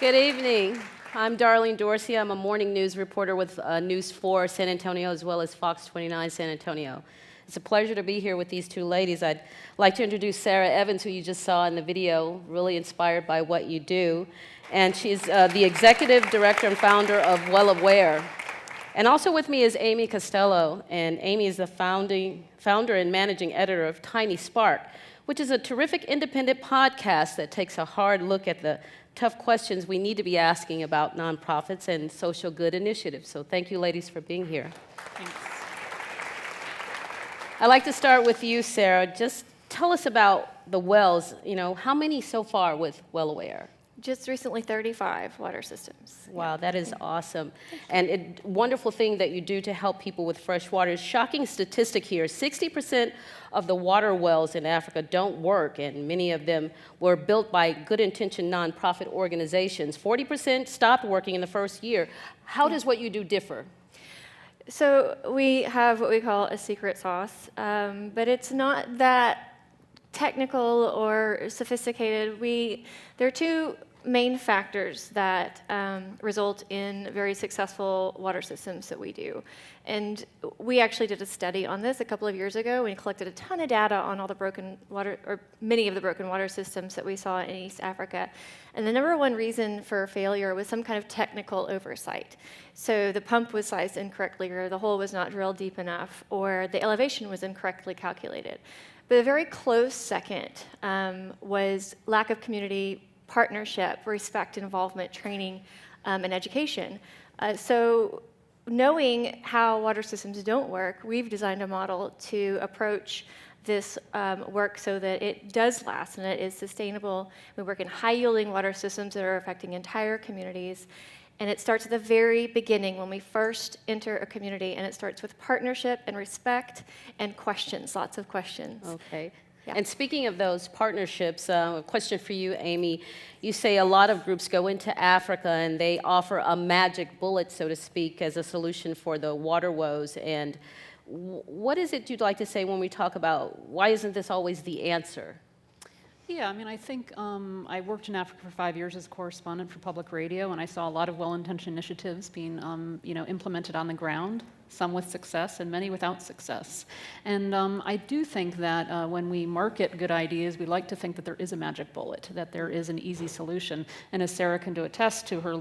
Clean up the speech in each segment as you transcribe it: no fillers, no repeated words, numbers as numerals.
Good evening. I'm Darlene Dorsey. I'm a morning news reporter with News 4 San Antonio as well as Fox29 San Antonio. It's a pleasure to be here with these two ladies. I'd like to introduce Sarah Evans, who you just saw in the video, really inspired by what you do. And she's the executive director and founder of Well Aware. And also with me is Amy Costello, and Amy is the founder and managing editor of Tiny Spark, which is a terrific independent podcast that takes a hard look at the tough questions we need to be asking about nonprofits and social good initiatives. So thank you, ladies, for being here. Thanks. I'd like to start with you, Sarah. Just tell us about the wells. You know, how many so far with Well Aware? Just recently 35 water systems. Wow, that is awesome. And a wonderful thing that you do to help people with fresh water. Shocking statistic here, 60% of the water wells in Africa don't work, and many of them were built by good-intentioned nonprofit organizations. 40% stopped working in the first year. How does what you do differ? So we have what we call a secret sauce, but it's not that technical or sophisticated. There are two main factors that result in very successful water systems that we do. And we actually did a study on this a couple of years ago. We collected a ton of data on all the broken water, or many of the broken water systems that we saw in East Africa. And the number one reason for failure was some kind of technical oversight. So the pump was sized incorrectly, or the hole was not drilled deep enough, or the elevation was incorrectly calculated. But a very close second was lack of community partnership, respect, involvement, training, and education. So knowing how water systems don't work, we've designed a model to approach this work so that it does last and it is sustainable. We work in high-yielding water systems that are affecting entire communities. And it starts at the very beginning when we first enter a community, and it starts with partnership and respect and questions, lots of questions. Okay. Yeah. And speaking of those partnerships, a question for you, Amy. You say a lot of groups go into Africa and they offer a magic bullet, so to speak, as a solution for the water woes. And what is it you'd like to say when we talk about why isn't this always the answer? Yeah, I mean, I think I worked in Africa for 5 years as a correspondent for public radio, and I saw a lot of well-intentioned initiatives being, implemented on the ground, some with success and many without success. And I do think that when we market good ideas, we like to think that there is a magic bullet, that there is an easy solution. And as Sarah can attest to her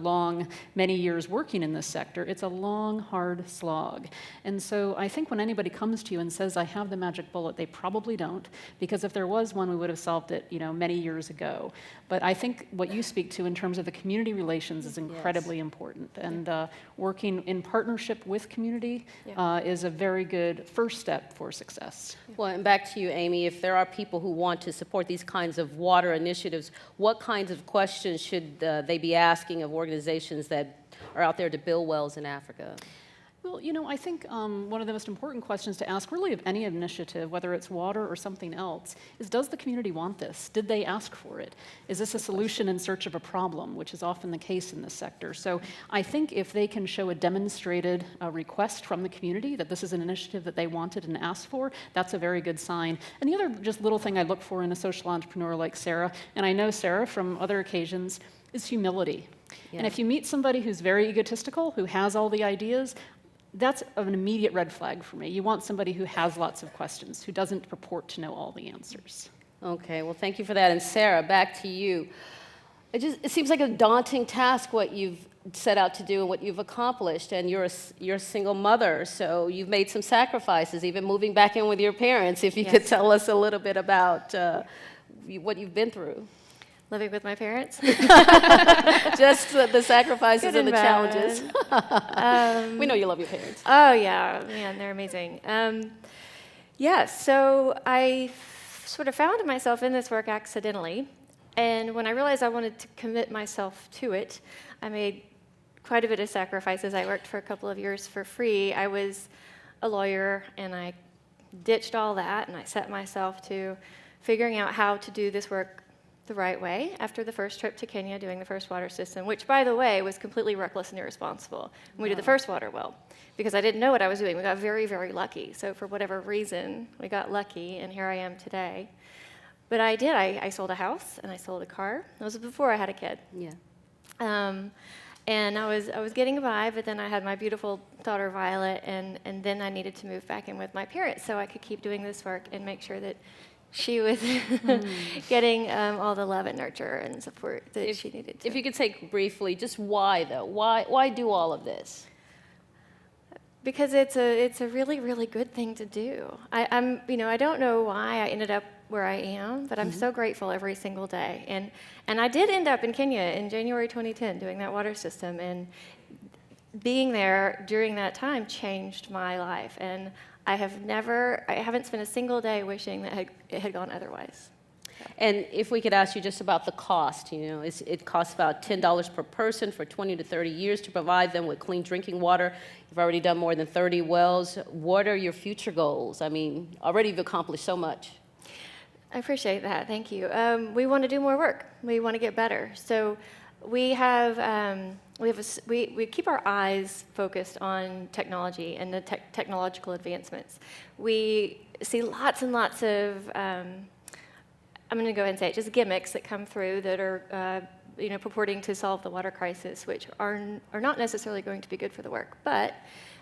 many years working in this sector, it's a long, hard slog. And so I think when anybody comes to you and says, I have the magic bullet, they probably don't, because if there was one, we would have solved it, many years ago. But I think what you speak to in terms of the community relations is incredibly important. And working in partnership with community is a very good first step for success. Well, and back to you, Amy, if there are people who want to support these kinds of water initiatives, what kinds of questions should they be asking of organizations that are out there to build wells in Africa? Well, I think one of the most important questions to ask really of any initiative, whether it's water or something else, is does the community want this? Did they ask for it? Is this a solution in search of a problem, which is often the case in this sector? So I think if they can show a demonstrated request from the community that this is an initiative that they wanted and asked for, that's a very good sign. And the other just little thing I look for in a social entrepreneur like Sarah, and I know Sarah from other occasions, is humility. Yeah. And if you meet somebody who's very egotistical, who has all the ideas, that's an immediate red flag for me. You want somebody who has lots of questions, who doesn't purport to know all the answers. Okay, well, thank you for that. And Sarah, back to you. It seems like a daunting task what you've set out to do and what you've accomplished. And you're a single mother, so you've made some sacrifices, even moving back in with your parents. If you could tell us a little bit about what you've been through. Living with my parents? Just the sacrifices and the challenges. We know you love your parents. Oh, yeah. Man, they're amazing. So I sort of found myself in this work accidentally. And when I realized I wanted to commit myself to it, I made quite a bit of sacrifices. I worked for a couple of years for free. I was a lawyer, and I ditched all that, and I set myself to figuring out how to do this work the right way after the first trip to Kenya, doing the first water system, which, by the way, was completely reckless and irresponsible when we did the first water well, because I didn't know what I was doing. We got very, very lucky. So for whatever reason, we got lucky, and here I am today. But I did. I sold a house, and I sold a car. That was before I had a kid. Yeah. And I was getting by, but then I had my beautiful daughter Violet, and then I needed to move back in with my parents so I could keep doing this work and make sure that she was getting all the love and nurture and support that she needed. If you could say briefly, just why though? Why do all of this? Because it's a really, really good thing to do. I don't know why I ended up where I am, but I'm so grateful every single day. And I did end up in Kenya in January 2010 doing that water system, and being there during that time changed my life. And I haven't spent a single day wishing that it had gone otherwise. And if we could ask you just about the cost, it costs about $10 per person for 20 to 30 years to provide them with clean drinking water. You've already done more than 30 wells. What are your future goals? I mean, already you've accomplished so much. I appreciate that. Thank you. We want to do more work. We want to get better. So we keep our eyes focused on technology and the technological advancements. We see lots and lots of I'm going to go ahead and say it, just gimmicks that come through that are purporting to solve the water crisis, which are not necessarily going to be good for the work. But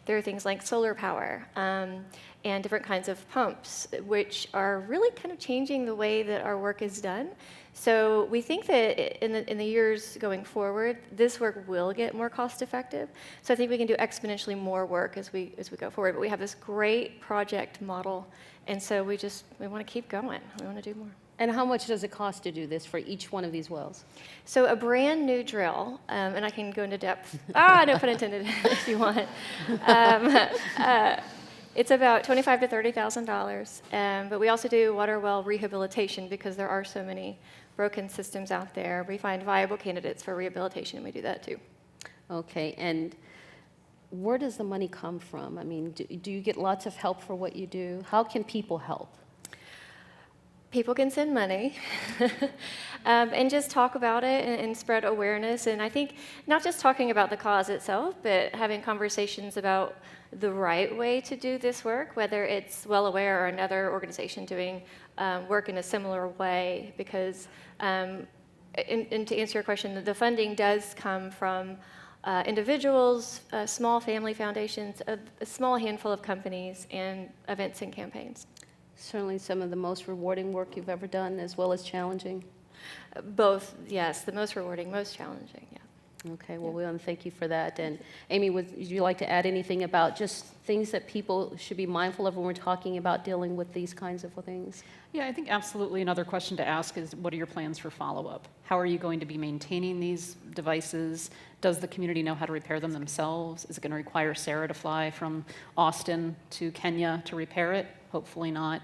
there are things like solar power and different kinds of pumps, which are really kind of changing the way that our work is done. So we think that in the years going forward, this work will get more cost effective. So I think we can do exponentially more work as we go forward. But we have this great project model, and so we want to keep going. We want to do more. And how much does it cost to do this for each one of these wells? So a brand new drill, and I can go into depth, no pun intended, if you want. It's about $25,000 to $30,000, but we also do water well rehabilitation because there are so many broken systems out there. We find viable candidates for rehabilitation, and we do that too. Okay, and where does the money come from? I mean, do you get lots of help for what you do? How can people help? People can send money and just talk about it and spread awareness. And I think not just talking about the cause itself, but having conversations about the right way to do this work, whether it's Well Aware or another organization doing work in a similar way. Because, and to answer your question, the funding does come from individuals, small family foundations, a small handful of companies, and events and campaigns. Certainly some of the most rewarding work you've ever done, as well as challenging. Both, yes, the most rewarding, most challenging, yeah. Okay, well, we want to thank you for that. And Amy, would you like to add anything about just things that people should be mindful of when we're talking about dealing with these kinds of things? Yeah, I think absolutely another question to ask is, what are your plans for follow-up? How are you going to be maintaining these devices? Does the community know how to repair them themselves? Is it going to require Sarah to fly from Austin to Kenya to repair it? Hopefully not.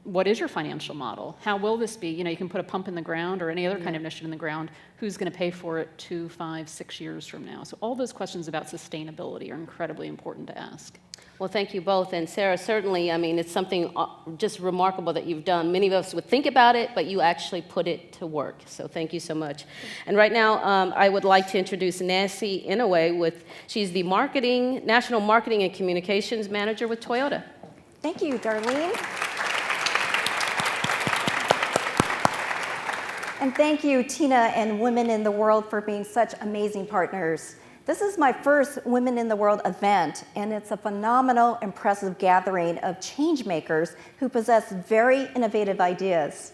What is your financial model? How will this be? You can put a pump in the ground or any other kind of initiative in the ground. Who's going to pay for it 2, 5, 6 years from now? So all those questions about sustainability are incredibly important to ask. Well, thank you both. And Sarah, certainly, I mean, it's something just remarkable that you've done. Many of us would think about it, but you actually put it to work. So thank you so much. And right now, I would like to introduce Nancy Inouye. She's the National Marketing and Communications Manager with Toyota. Thank you, Darlene. And thank you, Tina and Women in the World, for being such amazing partners. This is my first Women in the World event, and it's a phenomenal, impressive gathering of change makers who possess very innovative ideas.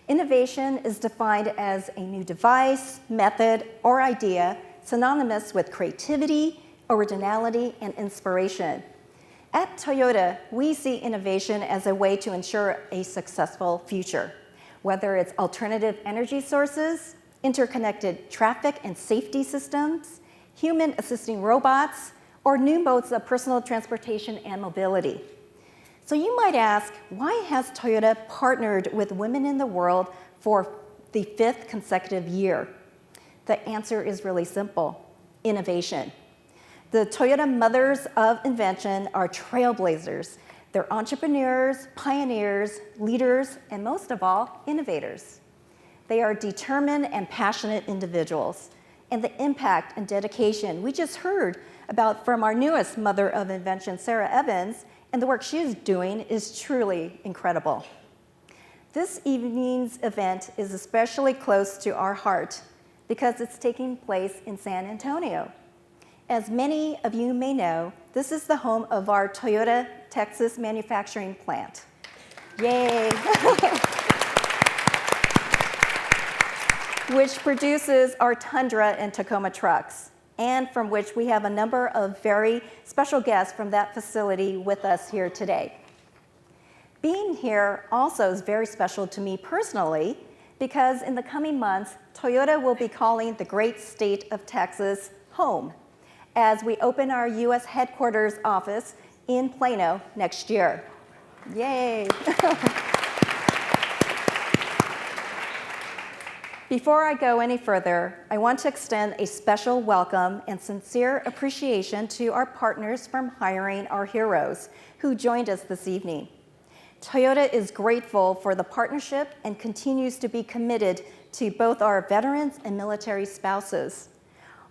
Innovation is defined as a new device, method, or idea synonymous with creativity, originality, and inspiration. At Toyota, we see innovation as a way to ensure a successful future, whether it's alternative energy sources, interconnected traffic and safety systems, human assisting robots, or new modes of personal transportation and mobility. So you might ask, why has Toyota partnered with Women in the World for the 5th consecutive year? The answer is really simple: innovation. The Toyota Mothers of Invention are trailblazers. They're entrepreneurs, pioneers, leaders, and most of all, innovators. They are determined and passionate individuals. And the impact and dedication we just heard about from our newest Mother of Invention, Sarah Evans, and the work she is doing is truly incredible. This evening's event is especially close to our heart because it's taking place in San Antonio. As many of you may know, this is the home of our Toyota Texas manufacturing plant. Yay! Which produces our Tundra and Tacoma trucks, and from which we have a number of very special guests from that facility with us here today. Being here also is very special to me personally, because in the coming months, Toyota will be calling the great state of Texas home as we open our U.S. headquarters office in Plano next year. Yay! Before I go any further, I want to extend a special welcome and sincere appreciation to our partners from Hiring Our Heroes who joined us this evening. Toyota is grateful for the partnership and continues to be committed to both our veterans and military spouses.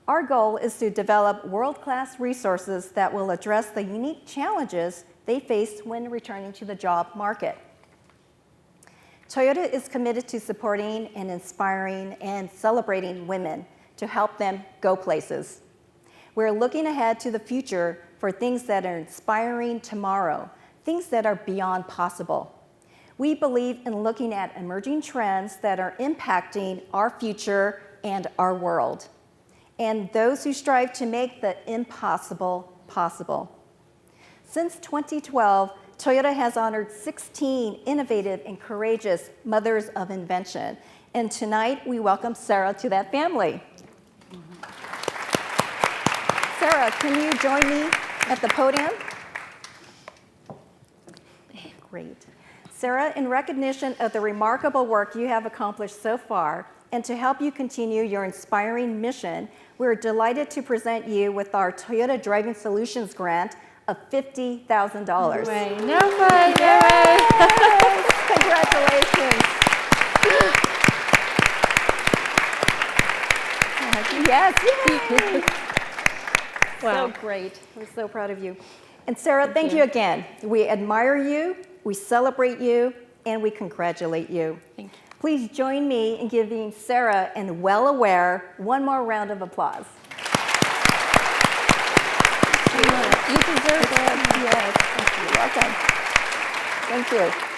Our goal is to develop world-class resources that will address the unique challenges they face when returning to the job market. Toyota is committed to supporting and inspiring and celebrating women to help them go places. We're looking ahead to the future for things that are inspiring tomorrow, things that are beyond possible. We believe in looking at emerging trends that are impacting our future and our world, and those who strive to make the impossible possible. Since 2012, Toyota has honored 16 innovative and courageous Mothers of Invention, and tonight we welcome Sarah to that family. Sarah, can you join me at the podium? Great. Sarah, in recognition of the remarkable work you have accomplished so far, and to help you continue your inspiring mission, we're delighted to present you with our Toyota Driving Solutions grant of $50,000. No way, no way, no way. Congratulations. Yes, yay. Wow. So great. I'm so proud of you. And Sarah, thank you again. We admire you, we celebrate you, and we congratulate you. Thank you. Please join me in giving Sarah and Well Aware one more round of applause. You deserve it. Yes, thank you. Welcome. Thank you.